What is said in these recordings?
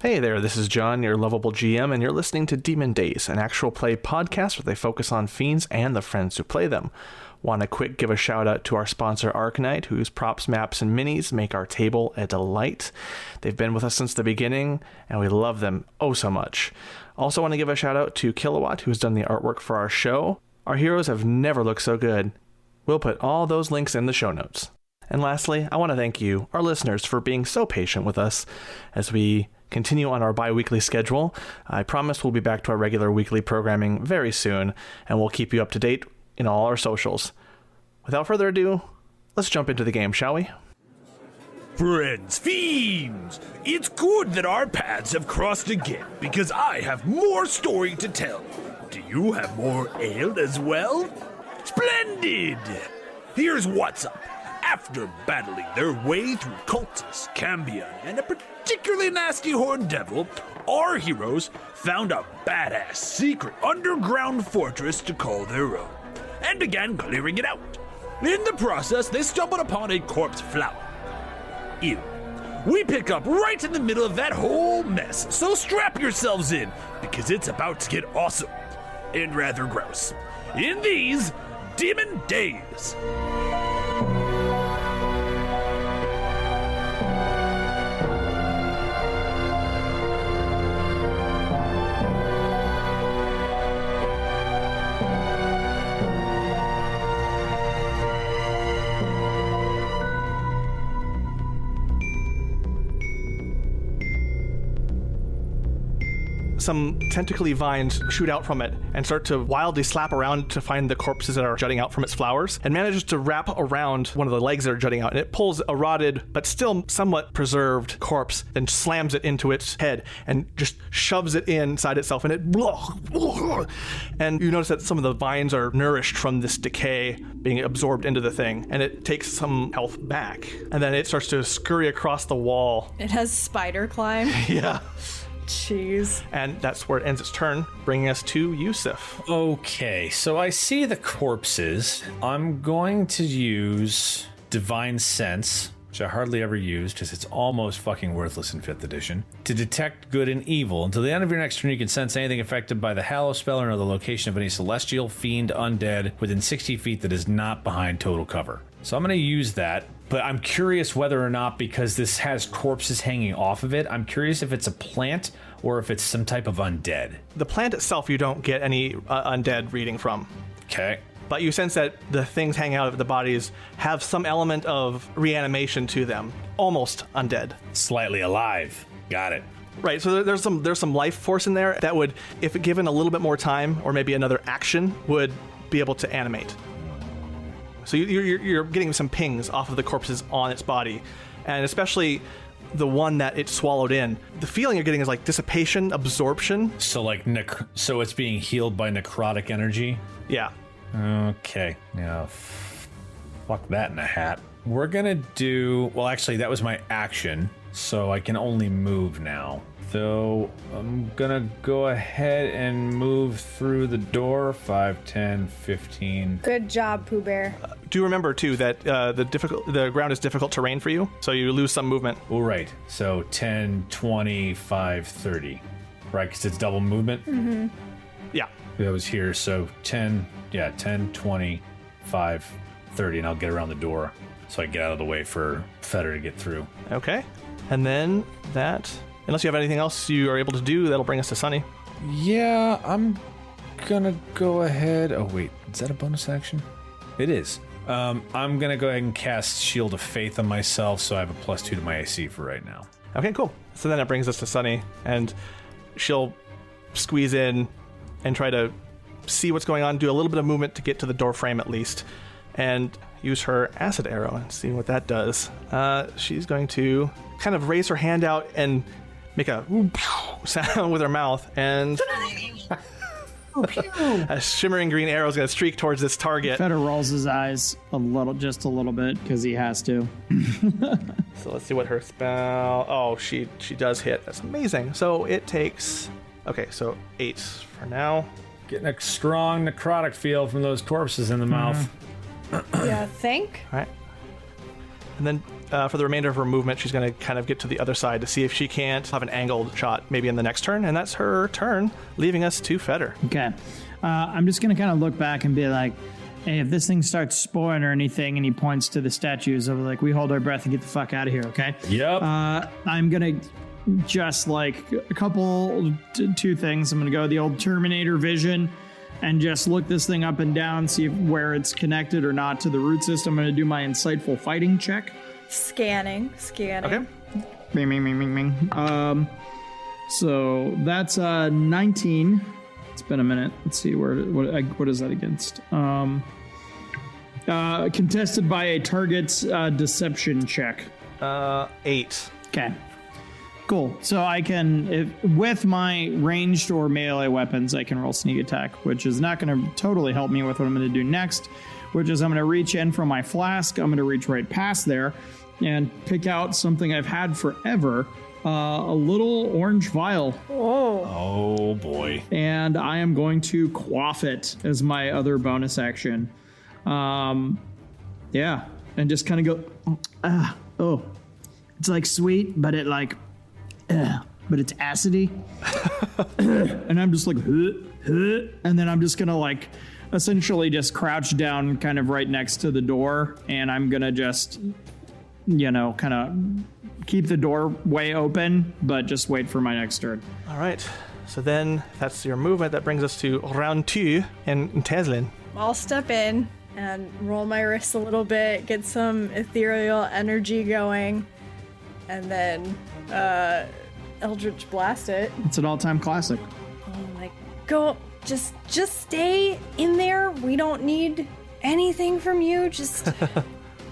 Hey there, this is John, your lovable GM, and you're listening to Demon Dayz, an actual play podcast where they focus on fiends and the friends who play them. Want to quick give a shout out to our sponsor Arknight, whose props, maps, and minis make our table a delight. They've been with us since the beginning, and we love them oh so much. Also want to give a shout out to KiloWhat, who's done the artwork for our show. Our heroes have never looked so good. We'll put all those links in the show notes. And lastly, I want to thank you, our listeners, for being so patient with us as we continue on our bi-weekly schedule. I promise we'll be back to our regular weekly programming very soon, and we'll keep you up to date in all our socials. Without further ado, let's jump into the game, shall we? Friends, fiends! It's good that our paths have crossed again, because I have more story to tell. Do you have more ale as well? Splendid! Here's what's up. After battling their way through cultists, Cambion, and a particularly nasty horned devil, our heroes found a badass secret underground fortress to call their own, and began clearing it out. In the process, they stumbled upon a corpse flower. Ew. We pick up right in the middle of that whole mess, so strap yourselves in, because it's about to get awesome, and rather gross, in these Demon Dayz. Some tentacly vines shoot out from it and start to wildly slap around to find the corpses that are jutting out from its flowers, and manages to wrap around one of the legs that are jutting out, and it pulls a rotted but still somewhat preserved corpse and slams it into its head and just shoves it inside itself, and and you notice that some of the vines are nourished from this decay being absorbed into the thing, and it takes some health back, and then it starts to scurry across the wall. It has spider climb. Yeah. Jeez. And that's where it ends its turn, bringing us to Yusuf. Okay, so I see the corpses. I'm going to use Divine Sense, which I hardly ever use because it's almost fucking worthless in 5th edition, to detect good and evil. Until the end of your next turn, you can sense anything affected by the Hallow spell or the location of any celestial, fiend, undead within 60 feet that is not behind total cover. So I'm going to use that. But I'm curious whether or not, because this has corpses hanging off of it, I'm curious if it's a plant or if it's some type of undead. The plant itself you don't get any undead reading from. Okay. But you sense that the things hanging out of the bodies have some element of reanimation to them. Almost undead. Slightly alive. Got it. Right, so there's some life force in there that would, if given a little bit more time or maybe another action, would be able to animate. So you're getting some pings off of the corpses on its body, and especially the one that it swallowed in. The feeling you're getting is like dissipation, absorption. So like so it's being healed by necrotic energy? Yeah. Okay. Now, fuck that in a hat. We're gonna do... Well, actually, that was my action, so I can only move now. So I'm gonna go ahead and move through the door. 5, 10, 15. Good job, Pooh Bear. Do remember too that the ground is difficult terrain for you, so you lose some movement. All right. So 10, 25, 30. Right, because it's double movement? Mm-hmm. Yeah. That was here, so 10, 25, 30, and I'll get around the door so I can get out of the way for Fetter to get through. Okay. And then that... Unless you have anything else you are able to do, that'll bring us to Sunny. Yeah, I'm gonna go ahead... Oh, wait. Is that a bonus action? It is. I'm gonna go ahead and cast Shield of Faith on myself, so I have a +2 to my AC for right now. Okay, cool. So then that brings us to Sunny, and she'll squeeze in and try to see what's going on, do a little bit of movement to get to the door frame at least, and use her acid arrow and see what that does. She's going to kind of raise her hand out and make a sound with her mouth, and a shimmering green arrow is going to streak towards this target. Feder rolls his eyes just a little bit, because he has to. So let's see what her spell... Oh, she does hit. That's amazing. So it takes... Okay, so 8 for now. Getting a strong necrotic feel from those corpses in the mouth. Yeah, think? All right. And then for the remainder of her movement, she's going to kind of get to the other side to see if she can't have an angled shot maybe in the next turn. And that's her turn, leaving us to Feder. Okay. I'm just going to kind of look back and be like, hey, if this thing starts spoiling or anything, and he points to the statues, of like, we hold our breath and get the fuck out of here, okay? Yep. I'm going to just like two things. I'm going to go the old Terminator vision and just look this thing up and down, see where it's connected or not to the root system. I'm going to do my insightful fighting check. Scanning. Okay. Bing, bing, bing, bing, bing. So that's 19. It's been a minute. Let's see what is that against? Contested by a target's deception check. 8. Okay. Cool. So I can, with my ranged or melee weapons, I can roll sneak attack, which is not going to totally help me with what I'm going to do next, which is I'm going to reach in from my flask. I'm going to reach right past there and pick out something I've had forever, a little orange vial. Oh, boy. And I am going to quaff it as my other bonus action. And just kind of go, it's like sweet, but it like, but it's acidy. And I'm just like, and then I'm just gonna like essentially just crouch down kind of right next to the door, and I'm gonna just, kind of keep the doorway open, but just wait for my next turn. All right. So then that's your movement. That brings us to round 2 and Teslin. I'll step in and roll my wrists a little bit, get some ethereal energy going, and then Eldritch Blast it. It's an all-time classic. I'm like, go, just stay in there. We don't need anything from you. Just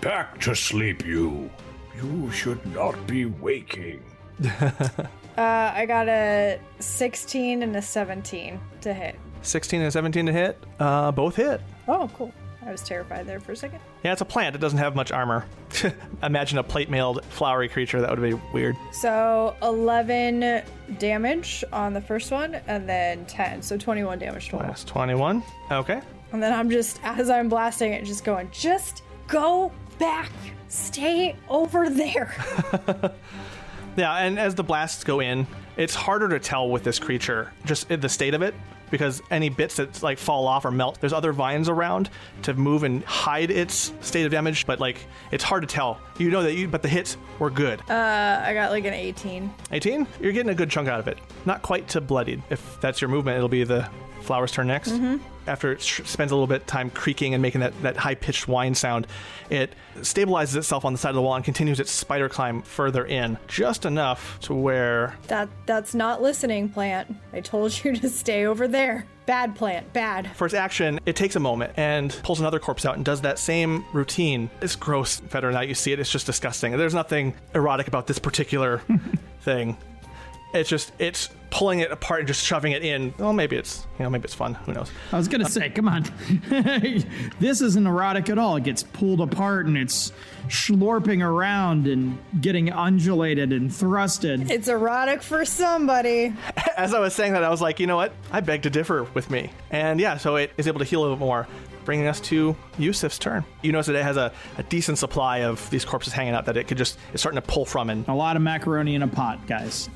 Back to sleep, you. You should not be waking. I got a 16 and a 17 to hit. 16 and 17 to hit. Both hit. Oh, cool. I was terrified there for a second. Yeah, it's a plant. It doesn't have much armor. Imagine a plate-mailed flowery creature. That would be weird. So 11 damage on the first one, and then 10. So 21 damage total. That's 21. Okay. And then I'm just, as I'm blasting it, just going, just go back. Stay over there. Yeah, and as the blasts go in, it's harder to tell with this creature, just in the state of it, because any bits that like fall off or melt, there's other vines around to move and hide its state of damage, but like it's hard to tell. You know that but the hits were good. I got like an 18. 18? You're getting a good chunk out of it. Not quite to bloodied. If that's your movement, it'll be the flower's turn next. Mm-hmm. After it spends a little bit of time creaking and making that high-pitched whine sound, it stabilizes itself on the side of the wall and continues its spider climb further in, just enough to where... That's not listening, plant. I told you to stay over there. Bad plant, bad. For its action, it takes a moment and pulls another corpse out and does that same routine. It's gross, Feder, now you see it, it's just disgusting. There's nothing erotic about this particular thing. It's pulling it apart and just shoving it in. Well, maybe it's fun. Who knows? I was gonna say, come on, this isn't erotic at all. It gets pulled apart and it's schlorping around and getting undulated and thrusted. It's erotic for somebody. As I was saying that, I was like, you know what? I beg to differ with me. And yeah, so it is able to heal a little bit more, bringing us to Yusuf's turn. You notice that it has a decent supply of these corpses hanging out that it's starting to pull from. And a lot of macaroni in a pot, guys.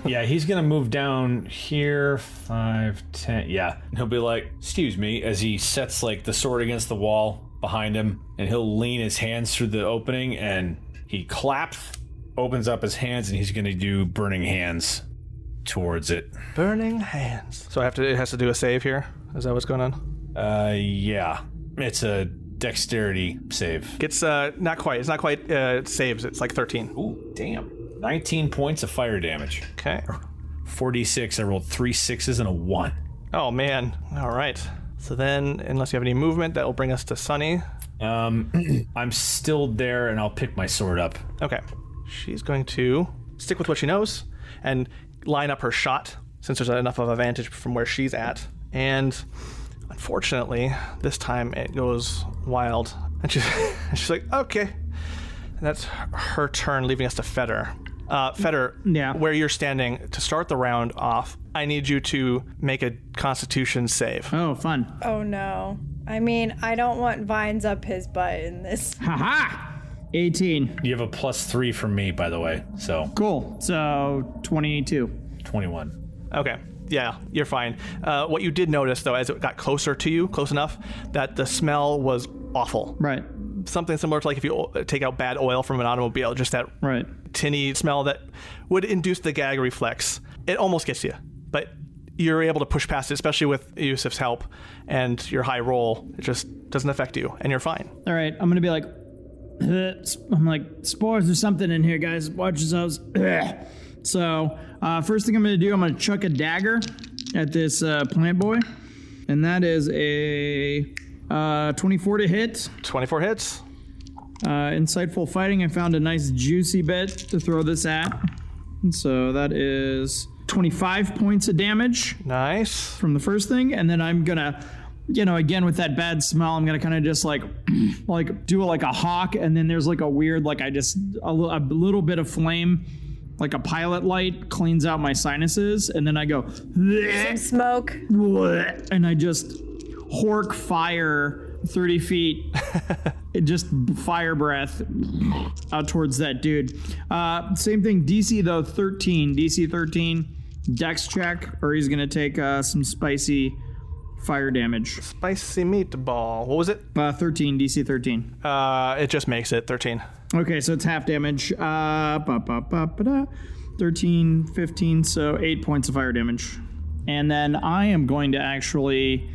Yeah, he's gonna move down here, 5, 10. Yeah, and he'll be like, excuse me, as he sets like the sword against the wall behind him, and he'll lean his hands through the opening, and he claps, opens up his hands, and he's gonna do burning hands towards it. Burning hands. So it has to do a save here? Is that what's going on? Yeah. It's a dexterity save. It's not quite. It's not quite saves. It's like 13. Ooh, damn. 19 points of fire damage. Okay. 4d6. I rolled 3 6s and a 1. Oh, man. All right. So then, unless you have any movement, that will bring us to Sunny. I'm still there, and I'll pick my sword up. Okay. She's going to stick with what she knows and line up her shot, since there's enough of a vantage from where she's at. And unfortunately, this time it goes wild. And she's like, okay. And that's her turn, leaving us to Feder. Feder, Yeah. where you're standing, to start the round off, I need you to make a Constitution save. Oh, fun. Oh no. I mean, I don't want vines up his butt in this. Haha! 18. You have a +3 from me, by the way. So Cool. So 22. 21. Okay. Yeah, you're fine. What you did notice, though, as it got closer to you, close enough, that the smell was awful. Right. Something similar to like if you take out bad oil from an automobile, just that Right. tinny smell that would induce the gag reflex. It almost gets you, but you're able to push past it, especially with Yusuf's help and your high roll. It just doesn't affect you, and you're fine. All right. I'm going to be like, I'm like, spores or something in here, guys. Watch yourselves. So, first thing I'm going to do, I'm going to chuck a dagger at this plant boy. And that is a 24 to hit. 24 hits. Insightful fighting. I found a nice juicy bit to throw this at. And so that is 25 points of damage Nice. from the first thing. And then I'm going to, again, with that bad smell, I'm going to kind of just like do like a hawk. And then there's like a weird, like a little bit of flame, like a pilot light cleans out my sinuses. And then I go, Some smoke. and I just hork fire 30 feet, just fire breath out towards that dude. Same thing, DC though, 13. DC 13, dex check, or he's gonna take some spicy fire damage. Spicy meatball. What was it? 13, DC 13. It just makes it 13. Okay, so it's half damage. 13, 15, so 8 points of fire damage. And then I am going to actually,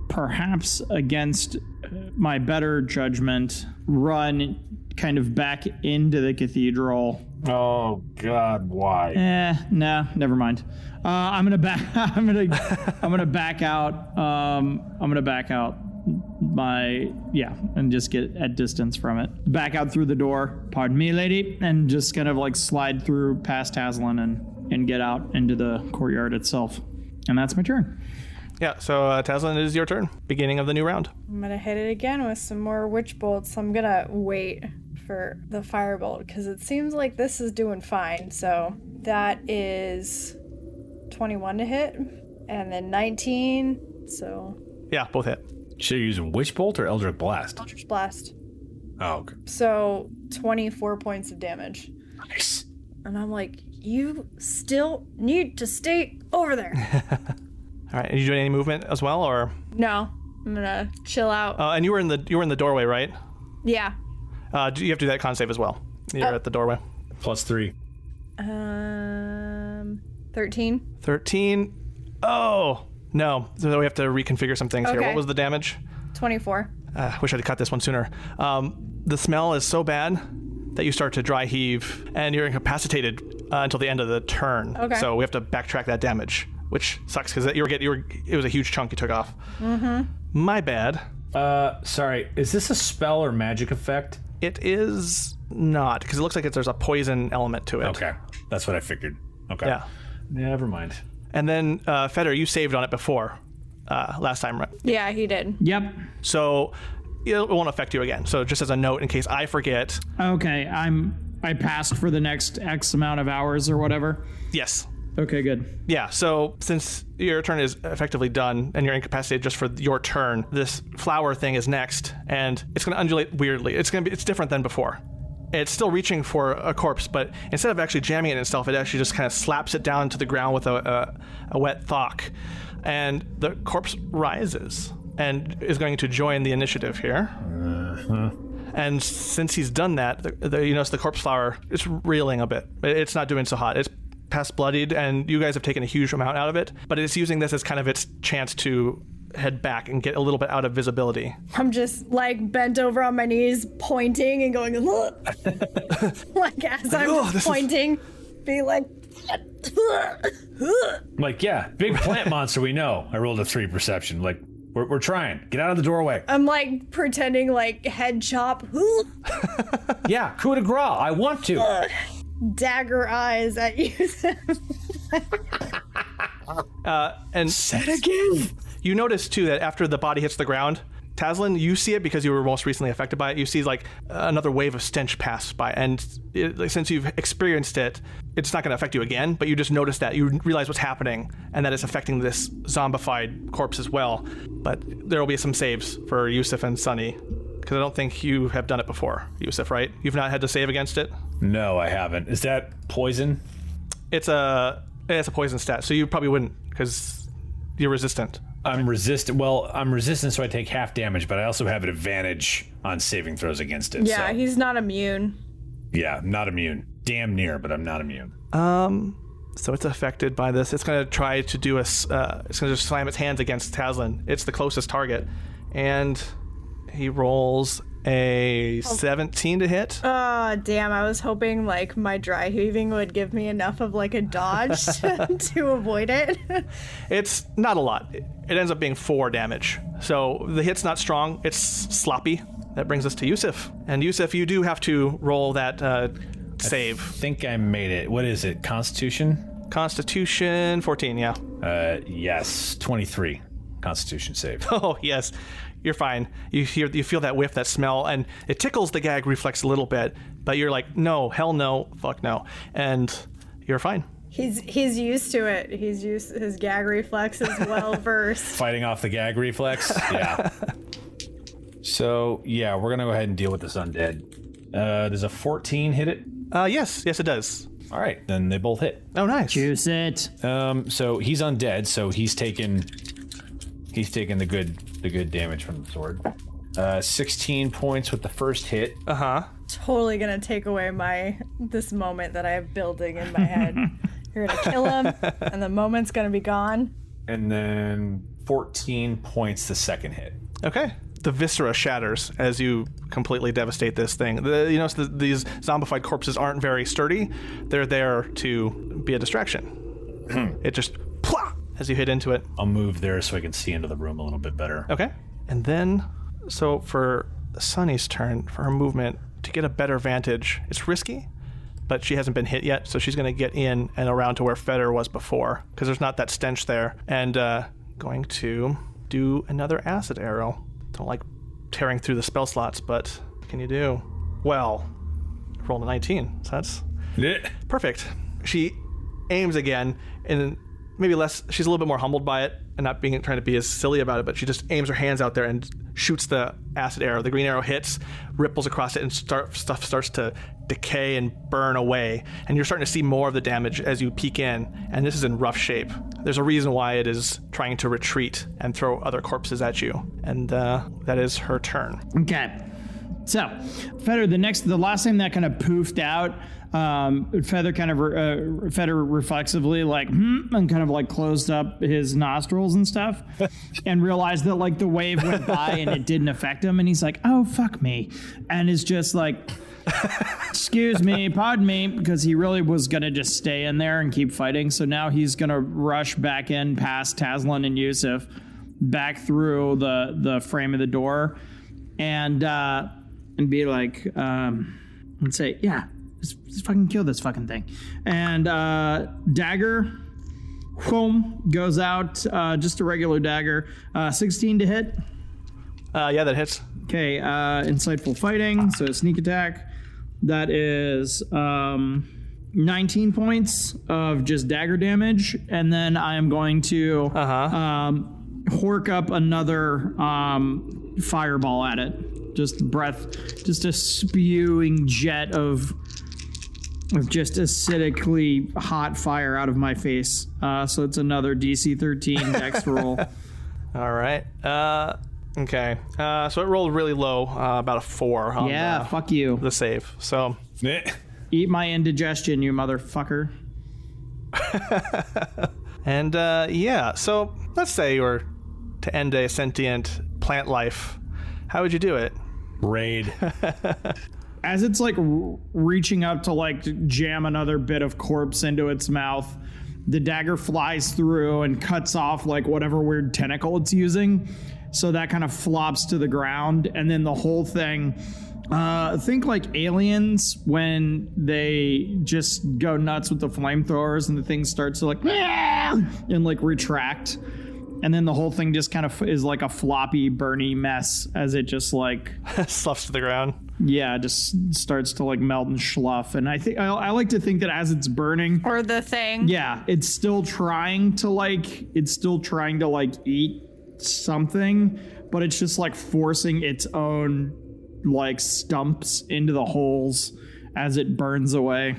perhaps against my better judgment, run kind of back into the cathedral. Oh God, why? No, never mind. I'm gonna back. I'm gonna back out. I'm gonna back out and just get at distance from it. Back out through the door. Pardon me, lady, and just kind of like slide through past Haslin and get out into the courtyard itself. And that's my turn. Yeah, so Tazlin, it is your turn. Beginning of the new round. I'm gonna hit it again with some more witch bolts. I'm gonna wait for the firebolt because it seems like this is doing fine. So that is 21 to hit, and then 19. So Yeah, both hit. So you're using Witch Bolt or Eldritch Blast? Eldritch Blast. Oh, okay. So 24 points of damage. Nice. And I'm like, you still need to stay over there. All right, are you doing any movement as well, or? No, I'm gonna chill out. And you were in the doorway, right? Yeah. You have to do that con save as well. You're at the doorway. +3. 13. 13. Oh no! So we have to reconfigure some things here. Okay. What was the damage? 24. Wish I'd cut this one sooner. The smell is so bad that you start to dry heave, and you're incapacitated until the end of the turn. Okay. So we have to backtrack that damage, which sucks because it was a huge chunk you took off. Mm-hmm. My bad. Sorry, is this a spell or magic effect? It is not, because it looks like there's a poison element to it. Okay, that's what I figured. Okay. Yeah. Never mind. And then, Feder, you saved on it before last time, right? Yeah, he did. Yep. So it won't affect you again. So just as a note, in case I forget. Okay, I passed for the next X amount of hours or whatever. Yes. Okay, good. Yeah, so since your turn is effectively done and you're incapacitated just for your turn, this flower thing is next, and it's going to undulate weirdly. It's different than before. It's still reaching for a corpse, but instead of actually jamming it in itself, it actually just kind of slaps it down to the ground with a wet thock. And the corpse rises and is going to join the initiative here. And since he's done that, you notice the corpse flower is reeling a bit. It's not doing so hot. It's past bloodied, and you guys have taken a huge amount out of it, but it's using this as kind of its chance to head back and get a little bit out of visibility. I'm just like bent over on my knees, pointing and going, look. Like as I'm just pointing, be like, Like, yeah, big plant monster, we know. I rolled a 3 perception. Like, we're trying. Get out of the doorway. I'm like pretending like head chop. Yeah, coup de grace. I want to. Dagger eyes at you. And Said again. you notice too that after the body hits the ground, Tazlin, you see it because you were most recently affected by it. You see like another wave of stench pass by, and since you've experienced it, it's not going to affect you again, but you just notice that. You realize what's happening, and that it's affecting this zombified corpse as well. But there will be some saves for Yusuf and Sunny, because I don't think you have done it before, Yusuf, right? You've not had to save against it? No, I haven't. Is that poison? It's a poison stat, so you probably wouldn't, because you're resistant. I'm resistant. Well, I'm resistant, so I take half damage, but I also have an advantage on saving throws against it. Yeah, so. he's not immune. Yeah, not immune. Damn near, but I'm not immune. So it's affected by this. It's going to try to do it's going to just slam its hands against Tazlin. It's the closest target, and he rolls a 17 to hit. Oh, damn. I was hoping like my dry heaving would give me enough of like a dodge to avoid it. It's not a lot. It ends up being 4 damage. So the hit's not strong. It's sloppy. That brings us to Yusuf. And Yusuf, you do have to roll that save. I think I made it. What is it? Constitution? Constitution 14, yeah. Yes. 23. Constitution save. Oh, yes. You're fine. You feel that whiff, that smell, and it tickles the gag reflex a little bit, but you're like, no, hell no, fuck no. And you're fine. He's used to it. He's used his gag reflex is well versed. Fighting off the gag reflex? Yeah. So, yeah, we're going to go ahead and deal with this undead. Does a 14 hit it? Yes, it does. All right, then they both hit. Oh, nice. Juice it. So he's undead, so he's taking the good damage from the sword. 16 points with the first hit. Totally gonna take away this moment that I have building in my head. You're gonna kill him, and the moment's gonna be gone. And then 14 points the second hit. Okay. The viscera shatters as you completely devastate this thing. These zombified corpses aren't very sturdy. They're there to be a distraction. It just plah as you hit into it. I'll move there so I can see into the room a little bit better. Okay. And then, so for Sunny's turn, for her movement, to get a better vantage, it's risky, but she hasn't been hit yet, so she's going to get in and around to where Feder was before, because there's not that stench there, and going to do another acid arrow. Don't like tearing through the spell slots, but what can you do? Well, rolled a 19, so that's perfect. She aims again, and maybe less, she's a little bit more humbled by it and not trying to be as silly about it, but she just aims her hands out there and shoots the acid arrow. The green arrow hits, ripples across it, and stuff starts to decay and burn away. And you're starting to see more of the damage as you peek in, and this is in rough shape. There's a reason why it is trying to retreat and throw other corpses at you, and that is her turn. Okay. So, Feder, the last time that kind of poofed out, Feder reflexively and kind of like closed up his nostrils and stuff and realized that like the wave went by and it didn't affect him, and he's like, oh, fuck me, and is just like, excuse me, pardon me, because he really was gonna just stay in there and keep fighting. So now he's gonna rush back in past Tazlin and Yusuf, back through the frame of the door, and be like, and say, yeah, just fucking kill this fucking thing. And dagger, boom, goes out, just a regular dagger. 16 to hit. Yeah, that hits. Okay, insightful fighting, so sneak attack. That is 19 points of just dagger damage, and then I am going to hork up another fireball at it. Just a spewing jet of just acidically hot fire out of my face. So it's another DC 13 dex roll. All right. Okay. So it rolled really low, about a 4 on fuck you. The save. So eat my indigestion, you motherfucker. And so let's say you were to end a sentient plant life. How would you do it? Raid. As it's like reaching up to like jam another bit of corpse into its mouth, the dagger flies through and cuts off like whatever weird tentacle it's using. So that kind of flops to the ground, and then the whole thing, think like aliens when they just go nuts with the flamethrowers and the thing starts to like and like retract. And then the whole thing just kind of is like a floppy, burny mess as it just like Sloughs to the ground. Yeah, just starts to like melt and slough. And I like to think that as it's burning, Or the thing. yeah, it's still trying to eat something, but it's just like forcing its own like stumps into the holes as it burns away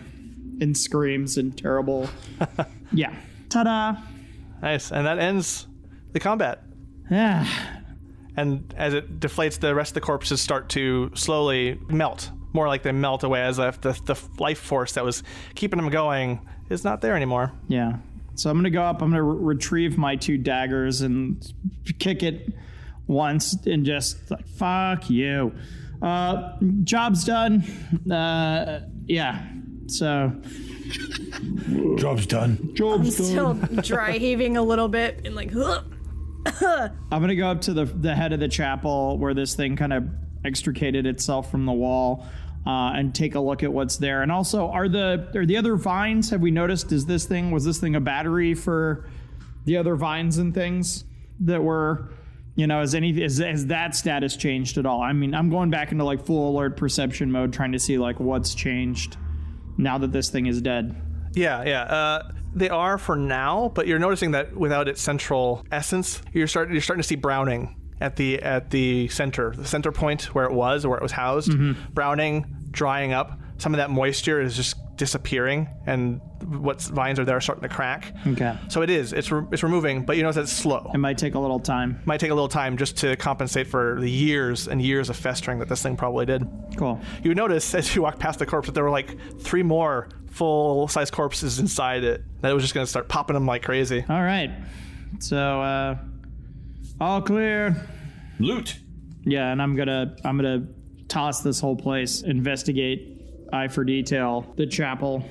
and screams in terrible. Yeah. Ta-da. Nice. And that ends the combat. Yeah. And as it deflates, the rest of the corpses start to slowly melt. More like they melt away as if the life force that was keeping them going is not there anymore. Yeah. So I'm going to go up. I'm going to retrieve my 2 daggers and kick it once and just like, fuck you. Job's done. Yeah. So. Job's done. I'm still dry heaving a little bit and like, I'm going to go up to the head of the chapel where this thing kind of extricated itself from the wall and take a look at what's there. And also, are the other vines, have we noticed, was this thing a battery for the other vines and things that were, has that status changed at all? I mean, I'm going back into like full alert perception mode, trying to see like what's changed now that this thing is dead. Yeah. They are for now, but you're noticing that without its central essence, you're starting to see browning at the center point where it was housed. Mm-hmm. Browning, drying up. Some of that moisture is just disappearing, and what vines are there are starting to crack. Okay. So it's removing, but you notice that it's slow. It might take a little time. Might take a little time just to compensate for the years and years of festering that this thing probably did. Cool. You would notice as you walk past the corpse that there were like 3 more full-size corpses inside it. That it was just going to start popping them like crazy. All right. So, all clear. Loot. Yeah, and I'm gonna toss this whole place, investigate, eye for detail, the chapel.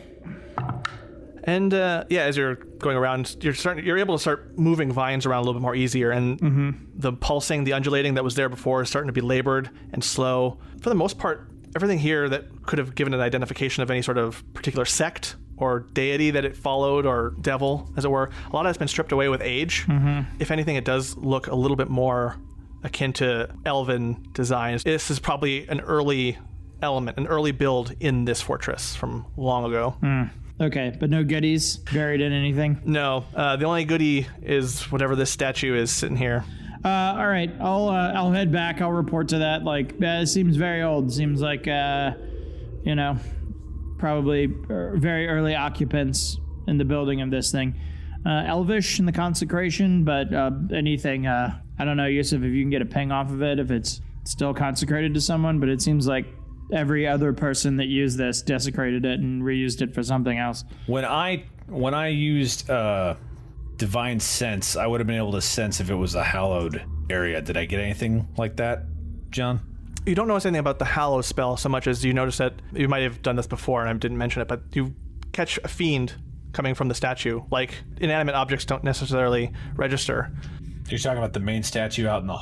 And as you're going around, you're able to start moving vines around a little bit more easier, and the pulsing, the undulating that was there before is starting to be labored and slow. For the most part, everything here that could have given an identification of any sort of particular sect or deity that it followed, or devil, as it were, a lot of it's been stripped away with age. If anything, it does look a little bit more akin to elven designs. This is probably an early element, an early build in this fortress from long ago. Okay, but no goodies buried in anything? No, the only goodie is whatever this statue is sitting here. All right, I'll head back. I'll report to that. Like, it seems very old. Seems like, probably very early occupants in the building of this thing. Elvish in the consecration, but anything, I don't know, Yusuf, if you can get a ping off of it, if it's still consecrated to someone, but it seems like every other person that used this desecrated it and reused it for something else. When I used divine sense, I would have been able to sense if it was a hallowed area. Did I get anything like that, John? You don't notice anything about the hallow spell so much as you notice that you might have done this before and I didn't mention it, but you catch a fiend coming from the statue. Like, inanimate objects don't necessarily register. You're talking about the main statue out in the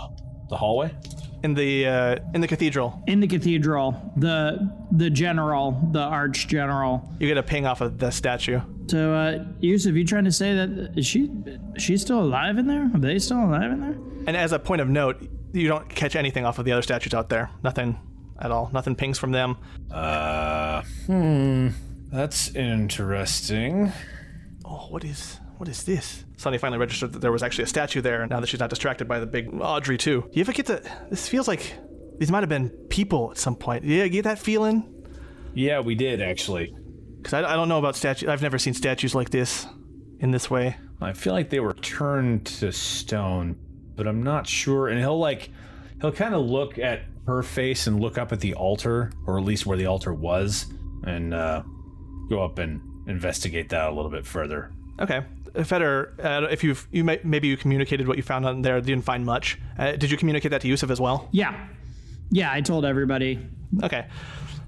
hallway? In the cathedral. In the cathedral, the general, the arch general. You get a ping off of the statue. So, Yusuf, you trying to say that she's still alive in there? Are they still alive in there? And as a point of note, you don't catch anything off of the other statues out there. Nothing at all. Nothing pings from them. That's interesting. Oh, what is this? Sonny finally registered that there was actually a statue there, now that she's not distracted by the big Audrey, too. You ever get this feels like these might have been people at some point. Yeah, get that feeling? Yeah, we did, actually. Because I don't know about statues. I've never seen statues like this, in this way. I feel like they were turned to stone, but I'm not sure. And he'll kind of look at her face and look up at the altar, or at least where the altar was, and go up and investigate that a little bit further. Okay. Feder, if maybe you communicated what you found on there, you didn't find much. Did you communicate that to Yusuf as well? Yeah, I told everybody. Okay.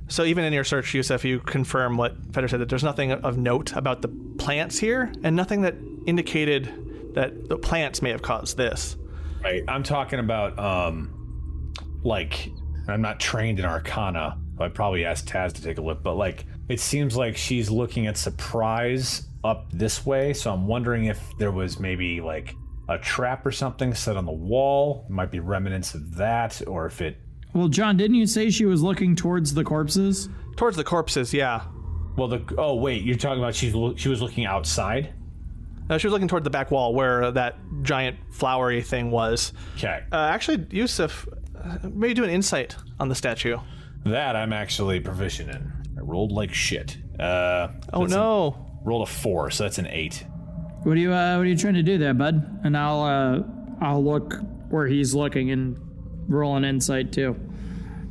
So even in your search, Yusuf, you confirm what Feder said, that there's nothing of note about the plants here, and nothing that indicated that the plants may have caused this. Right. I'm talking about, I'm not trained in Arcana. I probably asked Taz to take a look, but it seems like she's looking at surprise up this way, so I'm wondering if there was maybe a trap or something set on the wall. It might be remnants of that, or if it... Well, John, didn't you say she was looking towards the corpses? Towards the corpses, yeah. Well, oh, wait, you're talking about she was looking outside? She was looking toward the back wall where that giant flowery thing was. Okay. Actually, Yusuf, maybe do an insight on the statue. That I'm actually proficient in. I rolled like shit. Oh no. Rolled a 4, so that's an 8. What are you trying to do there, bud? And I'll look where he's looking and roll an insight too.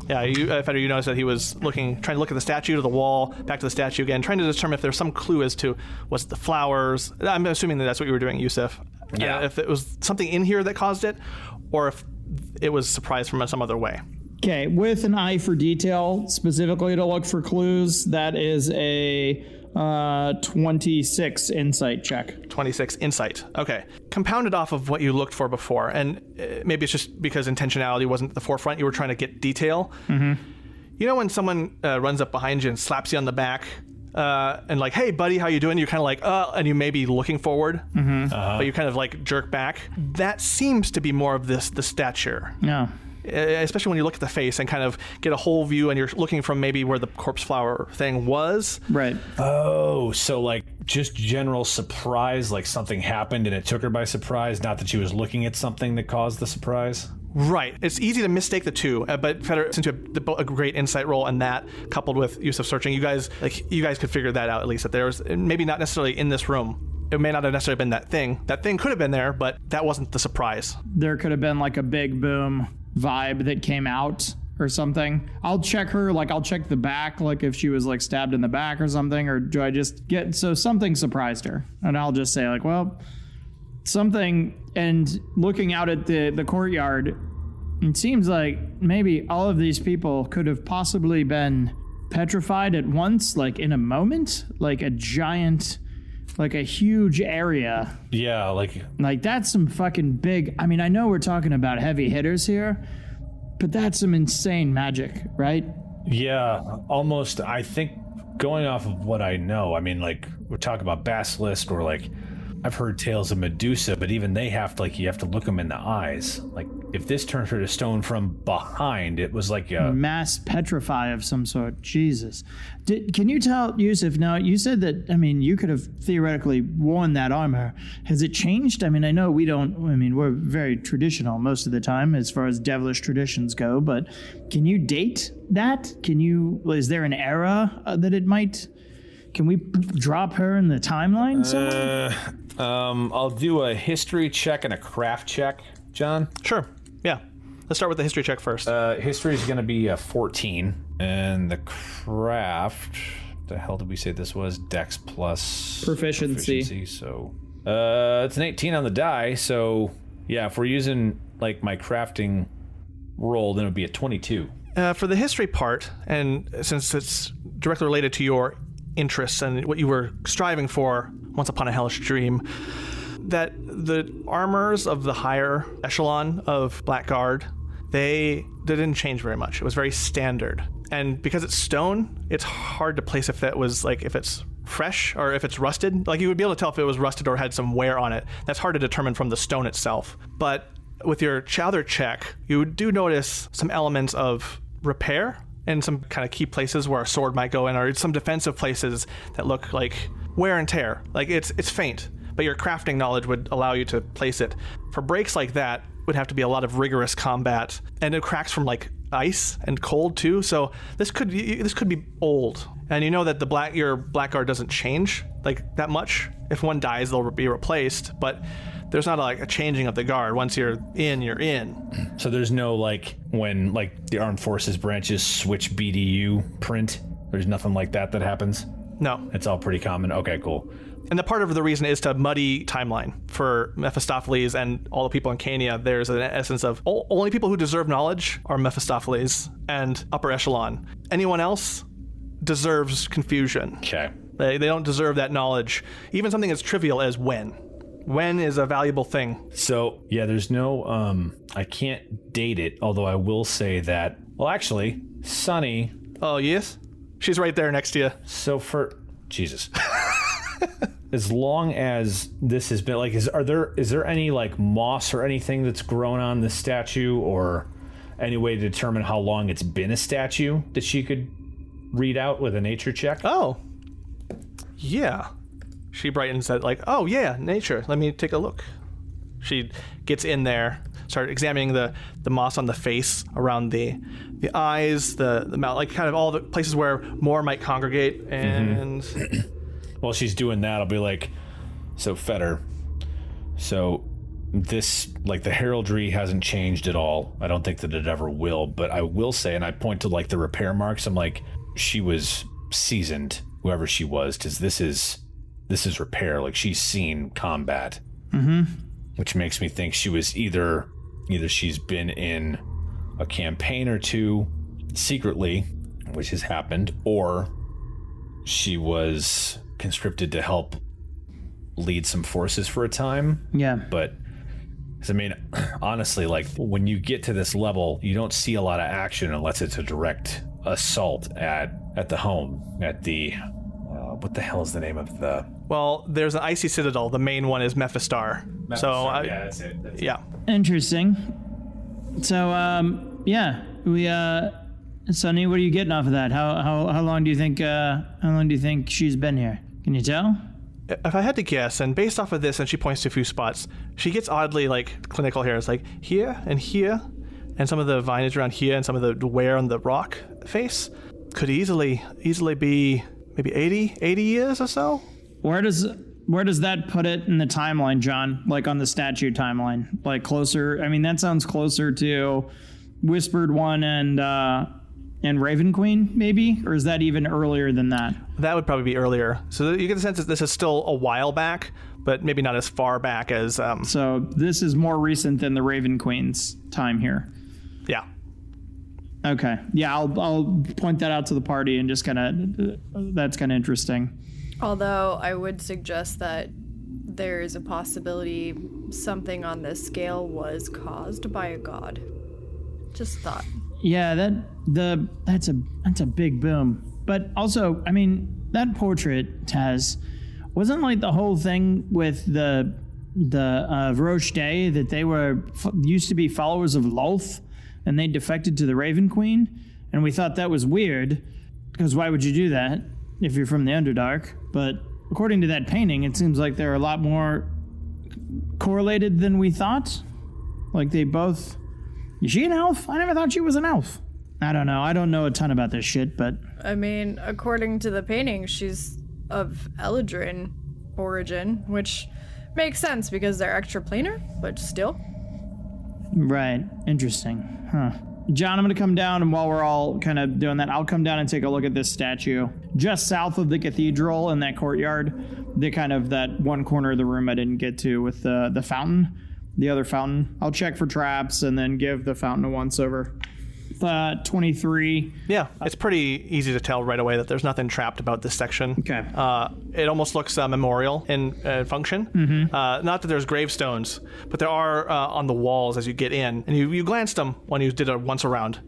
Yeah, you noticed that he was trying to look at the statue, to the wall, back to the statue again, trying to determine if there's some clue as to was it the flowers. I'm assuming that that's what you were doing, Yusuf. Yeah. If it was something in here that caused it, or if it was surprised from some other way. Okay, with an eye for detail, specifically to look for clues, that is a 26 insight check. 26 insight. Okay. Compounded off of what you looked for before, and maybe it's just because intentionality wasn't at the forefront, you were trying to get detail. Mm-hmm. You know when someone runs up behind you and slaps you on the back, and like, hey, buddy, how you doing? You're kind of like, and you may be looking forward, but you kind of like jerk back. That seems to be more of the stature. No. Especially when you look at the face and kind of get a whole view and you're looking from maybe where the corpse flower thing was. Right. Oh, so like just general surprise, like something happened and it took her by surprise, not that she was looking at something that caused the surprise? Right. It's easy to mistake the two, but Feder, since you have a great insight roll and that coupled with use of searching, you guys could figure that out, at least that there was maybe not necessarily in this room. It may not have necessarily been that thing. That thing could have been there, but that wasn't the surprise. There could have been like a big boom vibe that came out or something. I'll check her, like I'll check the back, like if she was like stabbed in the back or something, or do I just so something surprised her, and I'll just say like, well, something. And looking out at the courtyard, it seems like maybe all of these people could have possibly been petrified at once, like in a moment, like a giant, like a huge area. Yeah, like that's some fucking big. I mean, I know we're talking about heavy hitters here, but that's some insane magic, right? Yeah, almost. I think going off of what I know, I mean, like we're talking about basilisk, or like I've heard tales of Medusa, but even they have to, like, you have to look them in the eyes. Like if this turned her to stone from behind, it was like a mass petrify of some sort. Jesus. Can you tell, Yusuf, now you said that, I mean, you could have theoretically worn that armor. Has it changed? I mean, I know we're very traditional most of the time as far as devilish traditions go, but can you date that? Is there an era that it might, can we drop her in the timeline somewhere? I'll do a history check and a craft check, John. Sure. Yeah. Let's start with the history check first. History is going to be a 14, and the craft. The hell did we say this was? Dex plus proficiency. So it's an 18 on the die. So yeah, if we're using like my crafting roll, then it would be a 22. For the history part, and since it's directly related to your interests and what you were striving for once upon a hellish dream, that the armors of the higher echelon of Blackguard, they didn't change very much. It was very standard. And because it's stone, it's hard to place if that was like, if it's fresh or if it's rusted. Like you would be able to tell if it was rusted or had some wear on it. That's hard to determine from the stone itself. But with your chowder check, you do notice some elements of repair and some kind of key places where a sword might go in, or some defensive places that look like wear and tear. Like it's faint, but your crafting knowledge would allow you to place it. For breaks like that, would have to be a lot of rigorous combat, and it cracks from like ice and cold too. So this could be old, and you know that your Blackguard doesn't change like that much. If one dies, they'll be replaced, but there's not like a changing of the guard. Once you're in, you're in. So there's no like when like the armed forces branches switch BDU print. There's nothing like that happens. No, it's all pretty common. Okay, cool. And the part of the reason is to muddy timeline for Mephistopheles and all the people in Cania. There's an essence of only people who deserve knowledge are Mephistopheles and upper echelon. Anyone else deserves confusion. Okay. They don't deserve that knowledge. Even something as trivial as when. When is a valuable thing. So yeah, there's no I can't date it, although I will say that, well, actually, Sunny. Oh yes, she's right there next to you. So for Jesus. as long as this has been like, is there any like moss or anything that's grown on this statue, or any way to determine how long it's been a statue that she could read out with a nature check? Oh, yeah. She brightens at like, oh yeah, nature. Let me take a look. She gets in there, start examining the moss on the face, around the eyes, the mouth, like kind of all the places where more might congregate. And While she's doing that, I'll be like, so Fetter, so this, like, the heraldry hasn't changed at all. I don't think that it ever will, but I will say, and I point to like the repair marks, I'm like, she was seasoned, whoever she was, because this is repair. Like, she's seen combat. Which makes me think she was either she's been in a campaign or two secretly, which has happened, or she was conscripted to help lead some forces for a time. Yeah. But, 'cause I mean, honestly, like, when you get to this level, you don't see a lot of action unless it's a direct assault at the home, at the what the hell is the name of the... well, there's an icy citadel. The main one is Mephistar. So yeah, that's it. yeah. Interesting. So, yeah, Sonny, what are you getting off of that? How long do you think she's been here? Can you tell? If I had to guess, and based off of this, and she points to a few spots, she gets oddly like clinical here. It's like here and here, and some of the vinage around here, and some of the wear on the rock face could easily be maybe 80 years or so. Where does that put it in the timeline, John? Like on the statue timeline, like closer? I mean, that sounds closer to Whispered One and Raven Queen, maybe, or is that even earlier than that? That would probably be earlier. So you get the sense that this is still a while back, but maybe not as far back as. So this is more recent than the Raven Queen's time here. Yeah. Okay. Yeah, I'll point that out to the party and just kind of, that's kind of interesting. Although I would suggest that there is a possibility something on this scale was caused by a god. Just thought. Yeah, that's a big boom. But also, I mean, that portrait wasn't like the whole thing with the Roche Day that they used to be followers of Lolth, and they defected to the Raven Queen, and we thought that was weird, because why would you do that if you're from the Underdark? But according to that painting, it seems like they're a lot more correlated than we thought. Like they both... Is she an elf? I never thought she was an elf. I don't know. I don't know a ton about this shit, but... I mean, according to the painting, she's of Eladrin origin, which makes sense because they're extraplanar, but still. Right. Interesting. Huh. John, I'm going to come down, and while we're all kind of doing that, I'll come down and take a look at this statue. Just south of the cathedral in that courtyard, that one corner of the room I didn't get to with the fountain. The other fountain. I'll check for traps and then give the fountain a once over. 23. Yeah, it's pretty easy to tell right away that there's nothing trapped about this section. Okay. It almost looks memorial in function. Mm-hmm. Not that there's gravestones, but there are on the walls as you get in. And you glanced them when you did a once around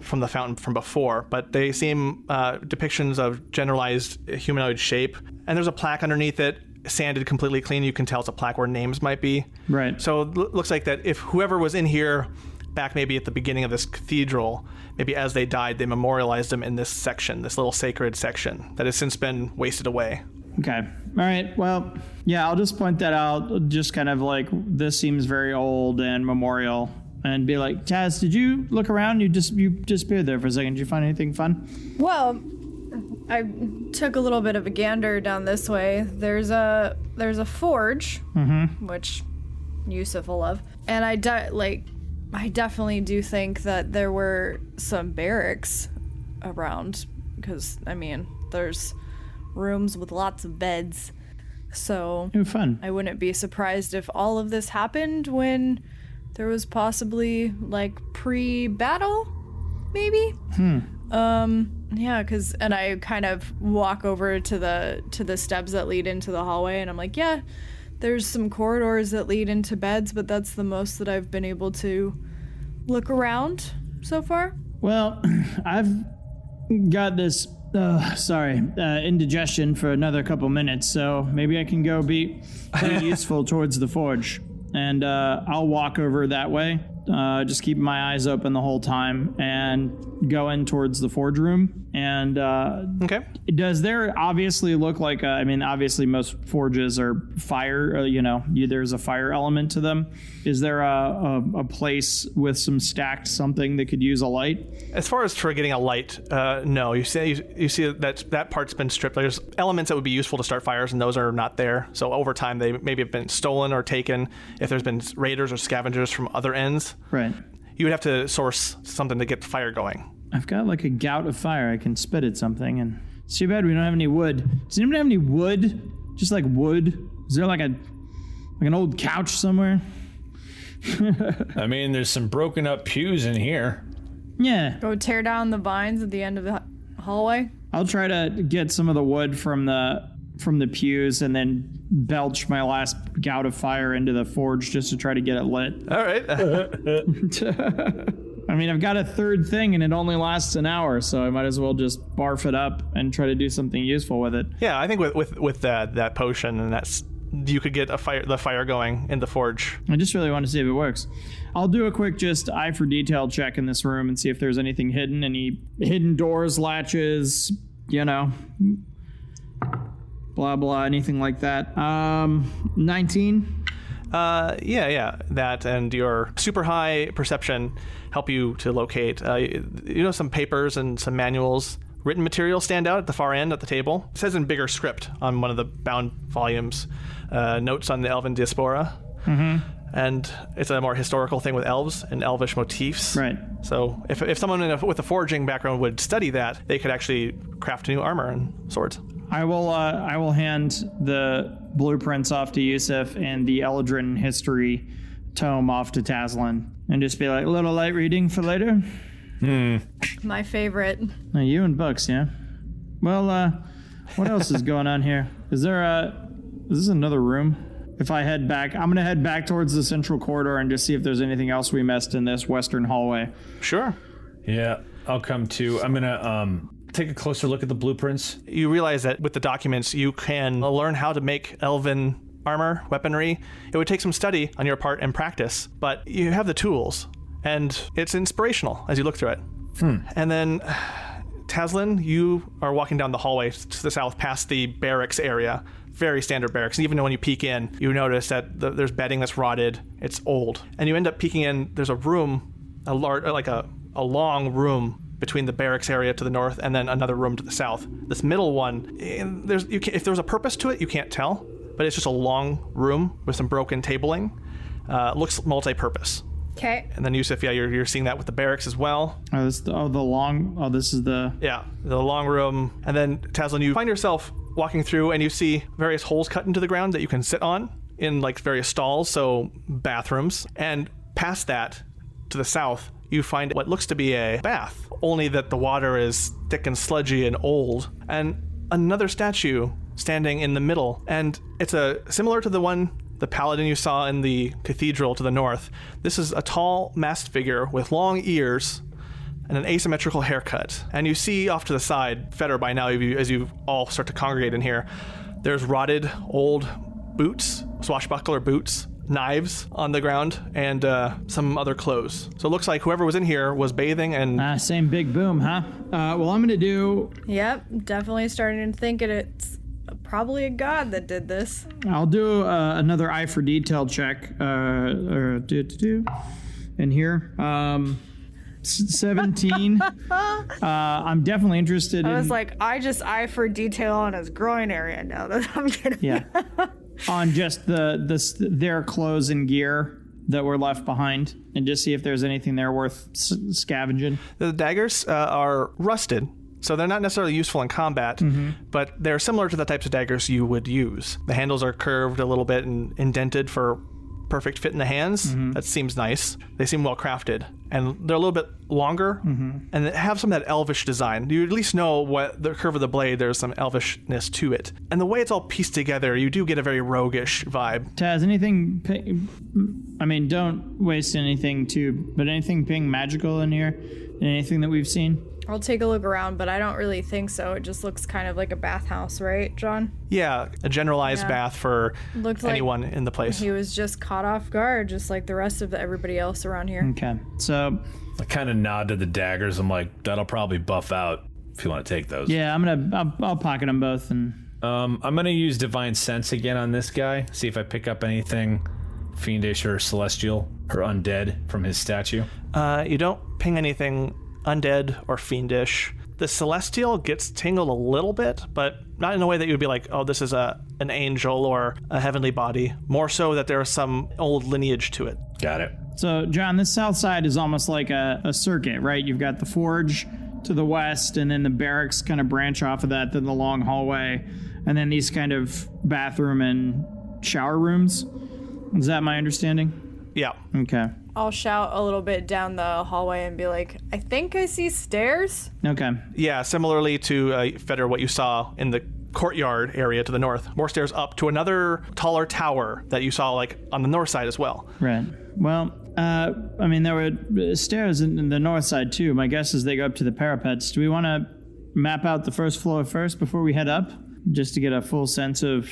from the fountain from before, but they seem depictions of generalized humanoid shape. And there's a plaque underneath it, sanded completely clean. You can tell it's a plaque where names might be. Right. So it looks like that if whoever was in here back maybe at the beginning of this cathedral, maybe as they died, they memorialized them in this section, this little sacred section that has since been wasted away. Okay. All right. Well, yeah, I'll just point that out. Just kind of like, this seems very old and memorial, and be like, Taz, did you look around? You disappeared there for a second. Did you find anything fun? Well, I took a little bit of a gander down this way. There's a forge, which Yusuf will love, and I definitely do think that there were some barracks around, because I mean, there's rooms with lots of beds, so fun. I wouldn't be surprised if all of this happened when there was possibly like pre-battle, maybe. Yeah, and I kind of walk over to the steps that lead into the hallway, and I'm like, yeah, there's some corridors that lead into beds, but that's the most that I've been able to look around so far. Well, I've got this Sorry, indigestion for another couple minutes, so maybe I can go be useful towards the forge. And I'll walk over that way, just keeping my eyes open the whole time, and go in towards the forge room. And Okay. does there obviously look like, obviously most forges are fire, there's a fire element to them. Is there a place with some stacked something that could use a light? As far as for getting a light, no. You see that part's been stripped. There's elements that would be useful to start fires, and those are not there. So over time, they maybe have been stolen or taken. If there's been raiders or scavengers from other ends, Right. you would have to source something to get the fire going. I've got like a gout of fire. I can spit at something, and it's too bad we don't have any wood. Does anyone have any wood? Just like wood? Is there like an old couch somewhere? I mean, there's some broken up pews in here. Yeah. Go tear down the vines at the end of the hallway. I'll try to get some of the wood from the pews and then belch my last gout of fire into the forge just to try to get it lit. All right. I've got a third thing and it only lasts an hour, so I might as well just barf it up and try to do something useful with it. Yeah, I think with that potion and you could get the fire going in the forge. I just really want to see if it works. I'll do a quick just eye for detail check in this room and see if there's anything hidden, any hidden doors, latches, blah blah, anything like that. 19. Yeah, that and your super high perception help you to locate, some papers and some manuals. Written material stand out at the far end at the table. It says in bigger script on one of the bound volumes, notes on the elven diaspora. Mm-hmm. And it's a more historical thing with elves and elvish motifs. Right. So if someone with a foraging background would study that, they could actually craft new armor and swords. I will hand the blueprints off to Yusuf and the Eldrin history tome off to Tazlin, and just be like, a little light reading for later. My favorite. Now, you and books, yeah. Well, what else is going on here? Is this another room? If I head back, I'm gonna head back towards the central corridor and just see if there's anything else we missed in this western hallway. Sure. Yeah, I'll come too. I'm gonna take a closer look at the blueprints. You realize that with the documents, you can learn how to make elven armor, weaponry. It would take some study on your part and practice, but you have the tools, and it's inspirational as you look through it. And then, Tazlin, you are walking down the hallway to the south past the barracks area. Very standard barracks. And even when you peek in, you notice that there's bedding that's rotted. It's old. And you end up peeking in. There's a room, a long room between the barracks area to the north and then another room to the south. This middle one, if there's a purpose to it, you can't tell. But it's just a long room with some broken tabling. Looks multi-purpose. Okay. And then Yusuf, you're seeing that with the barracks as well. This is the... Yeah, the long room. And then, Tazlin, you find yourself walking through and you see various holes cut into the ground that you can sit on in like various stalls, so bathrooms. And past that, to the south, you find what looks to be a bath, only that the water is thick and sludgy and old. And another statue standing in the middle. And it's similar to the paladin you saw in the cathedral to the north. This is a tall, masked figure with long ears and an asymmetrical haircut. And you see off to the side, Feder by now, as you all start to congregate in here, there's rotted old boots, swashbuckler boots, knives on the ground, and some other clothes. So it looks like whoever was in here was bathing and... same big boom, huh? Well, I'm gonna do... Yep, definitely starting to think it's probably a god that did this. I'll do another eye for detail check. In here. 17. I'm definitely interested in... I was like, I just eye for detail on his groin area now that I'm getting... Yeah. On just their clothes and gear that were left behind, and just see if there's anything there worth scavenging. The daggers are rusted, so they're not necessarily useful in combat, but they're similar to the types of daggers you would use. The handles are curved a little bit and indented for perfect fit in the hands. That seems nice. They seem well crafted, and they're a little bit longer, and they have some of that elvish design. You at least know what the curve of the blade, there's some elvishness to it. And the way it's all pieced together, you do get a very roguish vibe. Taz, anything... don't waste anything but anything being magical in here? Anything that we've seen? I'll take a look around, but I don't really think so. It just looks kind of like a bathhouse, right, John? Yeah, a generalized bath for Looked anyone like in the place. he was just caught off guard, just like the rest of everybody else around here. Okay, so I kind of nod to the daggers. I'm like, that'll probably buff out if you want to take those. yeah, I'll pocket them both and. I'm gonna use Divine Sense again on this guy. See if I pick up anything fiendish or celestial or undead from his statue. You don't ping anything undead or fiendish. The celestial gets tingled a little bit, but not in a way that you'd be like, oh, this is an angel or a heavenly body. More so that there's some old lineage to it. Got it. So, John, this south side is almost like a circuit, right? You've got the forge to the west, and then the barracks kind of branch off of that, then the long hallway, and then these kind of bathroom and shower rooms. Is that my understanding? Yeah. Okay. I'll shout a little bit down the hallway and be like, I think I see stairs. Okay. Yeah, similarly to Feder, what you saw in the courtyard area to the north. More stairs up to another taller tower that you saw like on the north side as well. Right. Well, I mean, there were stairs in the north side too. My guess is they go up to the parapets. Do we want to map out the first floor first before we head up? Just to get a full sense of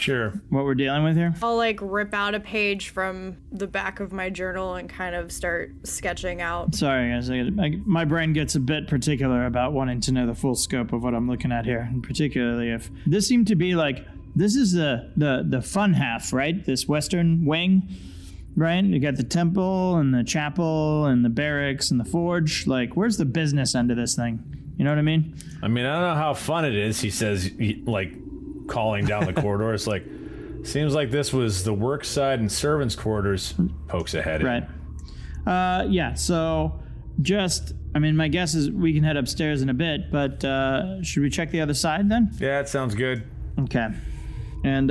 what we're dealing with here? I'll like rip out a page from the back of my journal and kind of start sketching out. Sorry, guys. My brain gets a bit particular about wanting to know the full scope of what I'm looking at here. And particularly if this seemed to be like, this is the fun half, right? This western wing, right? You got the temple and the chapel and the barracks and the forge. Like, where's the business end of this thing? You know what I mean? I mean, I don't know how fun it is, he says, like, calling down the corridor. It's like, seems like this was the work side and servants' quarters. Pokes ahead. Right. Yeah, so just, I mean, my guess is we can head upstairs in a bit, but should we check the other side then? Yeah, it sounds good. Okay. And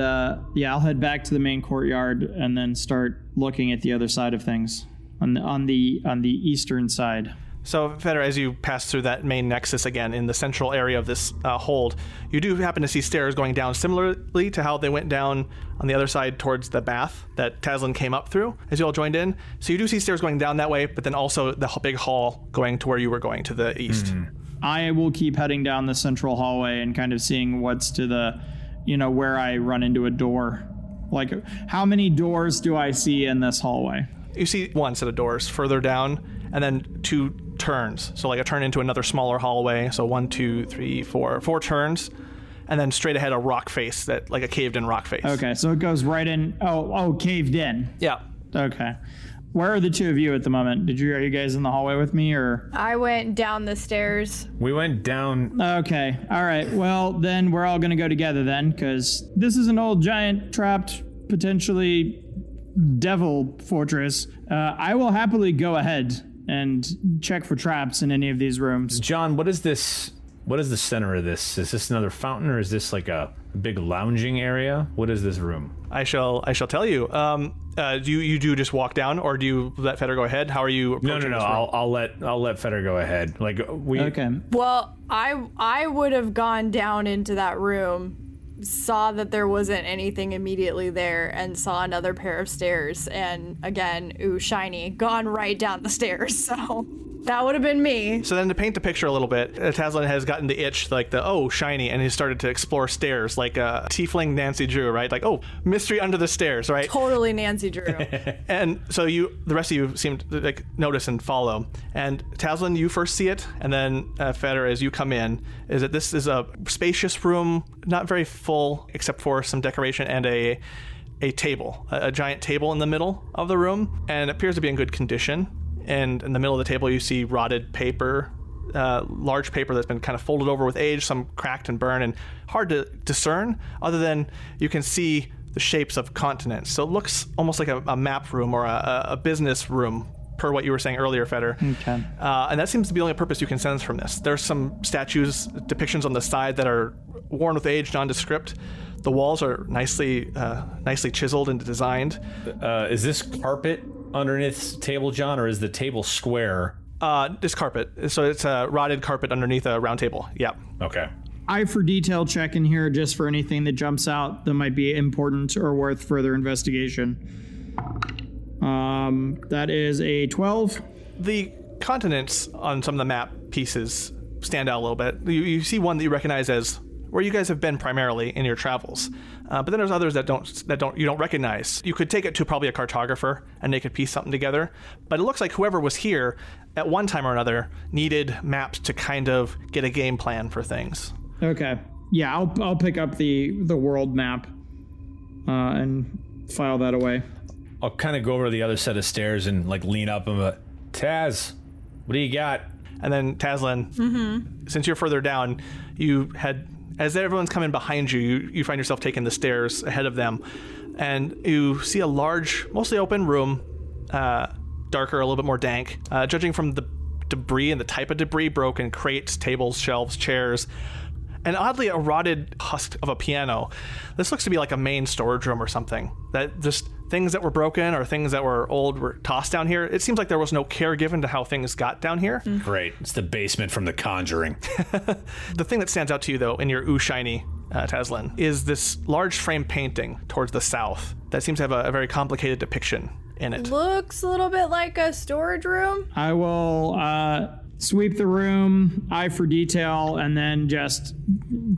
yeah, I'll head back to the main courtyard and then start looking at the other side of things on the eastern side. So, Feder, as you pass through that main nexus again in the central area of this hold, you do happen to see stairs going down similarly to how they went down on the other side towards the bath that Tazlin came up through as you all joined in. So you do see stairs going down that way, but then also the big hall going to where you were going to the east. Mm-hmm. I will keep heading down the central hallway and kind of seeing what's to the, where I run into a door. Like, how many doors do I see in this hallway? You see one set of doors further down, and then two turns. So like a turn into another smaller hallway. So 1, 2, 3, 4 turns, and then straight ahead a rock face, that like a caved in rock face. Okay, so it goes right in. Oh, caved in. Yeah. Okay. Where are the two of you at the moment? Are you guys in the hallway with me, or? I went down the stairs. We went down. Okay. All right. Well, then we're all going to go together then, because this is an old giant trapped, potentially devil fortress. I will happily go ahead and check for traps in any of these rooms. John, what is this? What is the center of this? Is this another fountain, or is this like a big lounging area? What is this room? I shall tell you. Do you just walk down, or do you let Feder go ahead? How are you approaching No. this room? I'll let Feder go ahead. Like we. Okay. Well, I would have gone down into that room, saw that there wasn't anything immediately there, and saw another pair of stairs, and again, ooh, shiny, gone right down the stairs. So that would have been me. So then to paint the picture a little bit, Tazlin has gotten the itch, like the, shiny, and he's started to explore stairs, like a tiefling Nancy Drew, right? Like, mystery under the stairs, right? Totally Nancy Drew. And so the rest of you seem to like notice and follow. And Tazlin, you first see it, and then Feder, as you come in, is that this is a spacious room, not very full, except for some decoration and a table, a giant table in the middle of the room, and it appears to be in good condition. And in the middle of the table, you see rotted paper, large paper that's been kind of folded over with age, some cracked and burned, and hard to discern, other than you can see the shapes of continents. So it looks almost like a map room or a business room, per what you were saying earlier, Feder. Okay. And that seems to be the only purpose you can sense from this. There's some statues, depictions on the side that are worn with age, nondescript. The walls are nicely chiseled and designed. Is this carpet underneath the table, John, or is the table square? This carpet. So it's a rotted carpet underneath a round table. Yeah. Okay. Eye for detail check in here just for anything that jumps out that might be important or worth further investigation. That is a 12. The continents on some of the map pieces stand out a little bit. You see one that you recognize as where you guys have been primarily in your travels. But then there's others that you don't recognize. You could take it to probably a cartographer and they could piece something together. But it looks like whoever was here at one time or another needed maps to kind of get a game plan for things. Okay. Yeah, I'll pick up the world map and file that away. I'll kind of go over to the other set of stairs and like lean up and go, Taz, what do you got? And then Tazlin, since you're further down, as everyone's coming behind you, you find yourself taking the stairs ahead of them, and you see a large, mostly open room, darker, a little bit more dank, judging from the debris and the type of debris, broken crates, tables, shelves, chairs, and oddly a rotted husk of a piano. This looks to be like a main storage room or something. That just things that were broken or things that were old were tossed down here. It seems like there was no care given to how things got down here. Great. It's the basement from The Conjuring. The thing that stands out to you, though, in your shiny Tazlin, is this large frame painting towards the south that seems to have a very complicated depiction in it. Looks a little bit like a storage room. I will sweep the room, eye for detail, and then just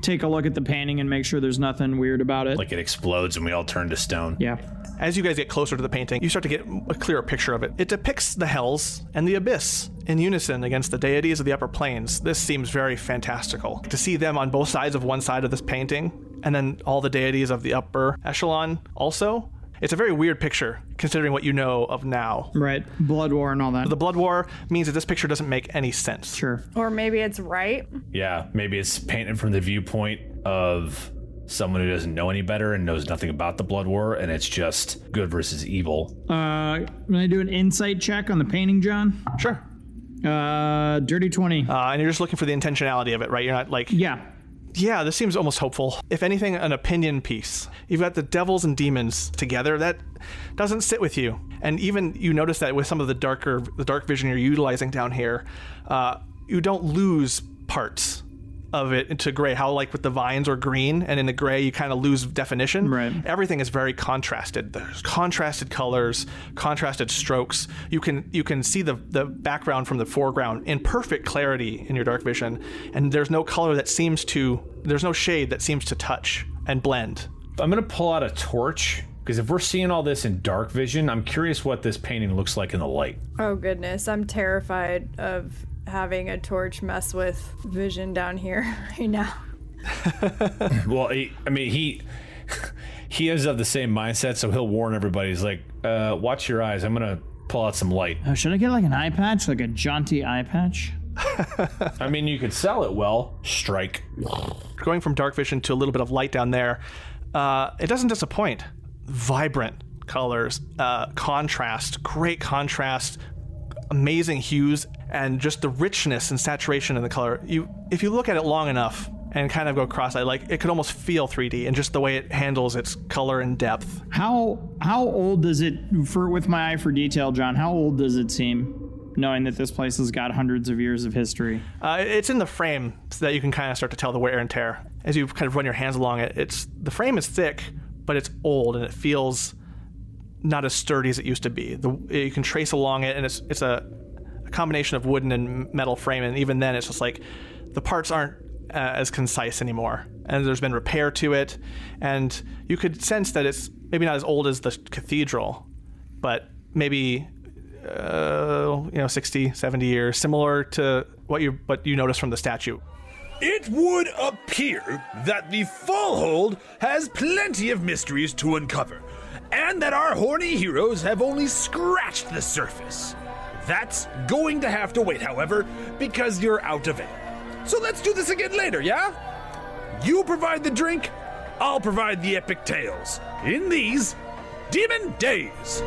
take a look at the painting and make sure there's nothing weird about it. Like it explodes and we all turn to stone. Yeah. As you guys get closer to the painting, you start to get a clearer picture of it. It depicts the hells and the abyss in unison against the deities of the upper planes. This seems very fantastical. To see them on both sides of one side of this painting, and then all the deities of the upper echelon also. It's a very weird picture, considering what you know of now. Right. Blood war and all that. The blood war means that this picture doesn't make any sense. Sure. Or maybe it's right. Yeah, maybe it's painted from the viewpoint of someone who doesn't know any better and knows nothing about the blood war, and it's just good versus evil. Can I do an insight check on the painting, John? Sure. Dirty 20. And you're just looking for the intentionality of it, right? You're not like... Yeah, this seems almost hopeful. If anything, an opinion piece. You've got the devils and demons together. That doesn't sit with you. And even you notice that with some of the dark vision you're utilizing down here, you don't lose parts of it into gray. How like with the vines or green, and in the gray you kind of lose definition. Right. Everything is very contrasted. There's contrasted colors, contrasted strokes. You can see the background from the foreground in perfect clarity in your dark vision, and there's no shade that seems to touch and blend. I'm gonna pull out a torch, because if we're seeing all this in dark vision, I'm curious what this painting looks like in the light. Oh goodness, I'm terrified of having a torch mess with vision down here right now. Well, he is of the same mindset, so he'll warn everybody. He's like, watch your eyes. I'm gonna pull out some light. Should I get like an eye patch, like a jaunty eye patch? I mean, you could sell it well. Strike. Going from dark vision to a little bit of light down there, it doesn't disappoint. Vibrant colors, great contrast, amazing hues, and just the richness and saturation in the color. If you look at it long enough and kind of go cross-eyed, like it could almost feel 3D, and just the way it handles its color and depth. How old does it, with my eye for detail, John, how old does it seem, knowing that this place has got hundreds of years of history? It's in the frame, so that you can kind of start to tell the wear and tear. As you kind of run your hands along it, the frame is thick, but it's old, and it feels not as sturdy as it used to be. You can trace along it, and it's a combination of wooden and metal frame, and even then it's just like the parts aren't as concise anymore, and there's been repair to it, and you could sense that it's maybe not as old as the cathedral, but maybe 60, 70 years, similar to what you notice from the statue. It would appear that the Fallhold has plenty of mysteries to uncover, and that our horny heroes have only scratched the surface. That's going to have to wait, however, because you're out of it. So let's do this again later, yeah? You provide the drink, I'll provide the epic tales. In these Demon Days.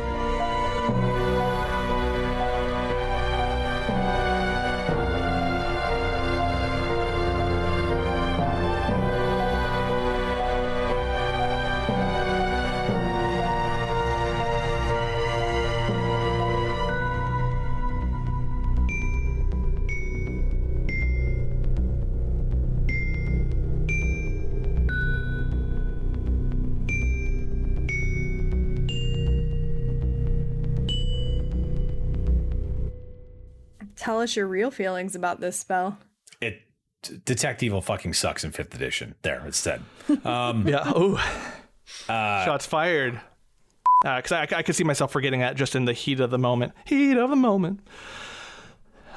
Tell us your real feelings about this spell. It Detect Evil fucking sucks in 5th edition. There, it's said. Yeah. Oh. Shots fired. Because I could see myself forgetting that just in the heat of the moment.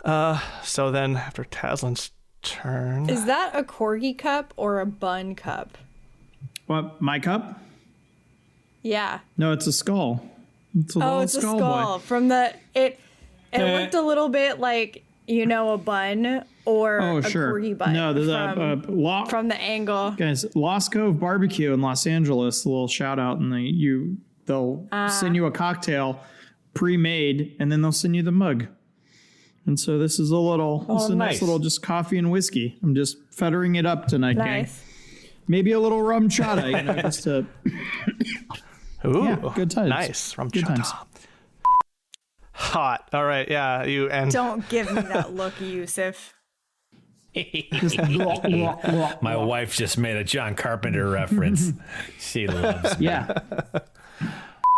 So then after Taslin's turn. Is that a corgi cup or a bun cup? What, my cup? Yeah. No, it's a skull. It's a little Oh, it's a skull skull. boy. From the it looked a little bit like, you know, a bun or a corgi bun. No, there's from the angle. Guys, Lost Cove Barbecue in Los Angeles, a little shout out, and they'll send you a cocktail pre-made, and then they'll send you the mug. And so this is a nice little just coffee and whiskey. I'm just feathering it up tonight, gang. Nice. Maybe a little rum chata, just to... Ooh, yeah, good times. Nice. Rum Good chata. times. Hot. All right, yeah, you and Don't give me that look, Yusuf. My wife just made a John Carpenter reference. She loves me. Yeah.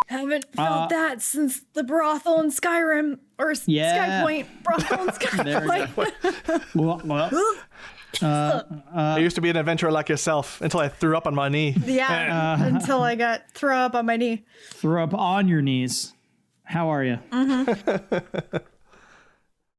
Haven't felt that since the brothel in Skyrim or Skypoint. Brothel in Skypoint. I used to be an adventurer like yourself until I threw up on my knee. Yeah, until I got throw up on my knee. Throw up on your knees. How are you?